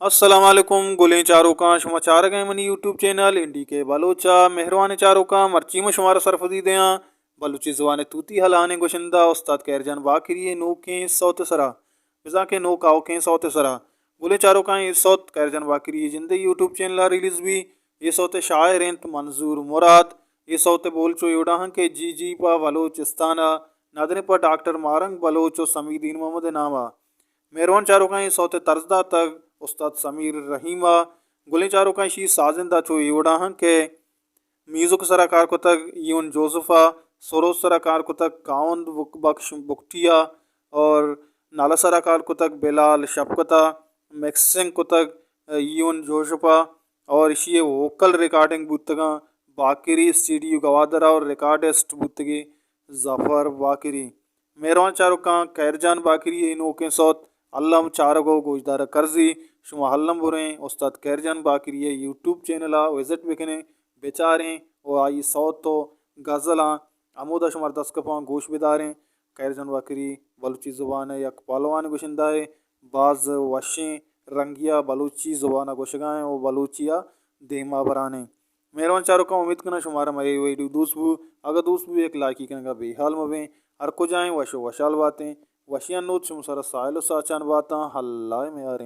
अस्सलाम वालेकुम गुलें चारों का समाचार गए मनी यूट्यूब चैनल इंडी के बलोचा मेहरबान चारों का मर्ची में शुमार सरफदी दया बलूची जवान तूती हलाने गोशिंदा उस्ताद कैरजान बाकरी नो के सौत सरा बिजा के नो काओ के सौत सरा गुले चारों का ये सौत कैरजान बाकरी जिंदे यूट्यूब चैनल रिलीज भी ये सौत शायर इंत मंजूर मुराद ये सौत बोल चो योड़ा के जी पा बलोचिस्ताना नादने पर डॉक्टर मारंग बलोचो समीदीन मोहम्मद नामा मेहरबान चारों का सौते तर्जदा तक उस्ताद समीर रहीमा गुलें चारों का शी साजिंदा चो योड़ा के मीज़ुक सराकार को तक यून जोसफा सरोज सराकार को तक काउंद बख्श बुकटिया और नाला सराकार को तक बेलाल शफकता मैक्सिंग को तक यून जोशपा और इसी वोकल रिकॉर्डिंग बुतगा बाकिरी स्टूडियो गवादरा और रिकॉर्डिस्ट बुतगी जफ़र बाकिरी मेहरबान चारों का कैरजान बाकिरी इन ओके सौत अल्लाम चारगो गोजदार कर्जी शुमा हल्लम बुरें उस्ताद कैरजान बाकिरी यूट्यूब चैनल विजिट बिकने बेचारें और आई सौत तो गज़ला आमोदा शुमार दस्कफा गोश बिदारें कैरजान बाकिरी बलूची ज़ुबान यक पालवान गुशिंदा बाज़ वशें रंगिया बलूची ज़ुबान गोशगाएँ और बलूचिया देमा बराने मेहरबान चारों का उम्मीद करना शुमारा मरे वीडियो दोस्तबू अगर दोस्तबू एक लाइकी करने का बेहाल मवें हर को जाएँ वशो वशाल बातें वशियान नोट शुम सारा साइल साचान बाता हल्ला में आ रहे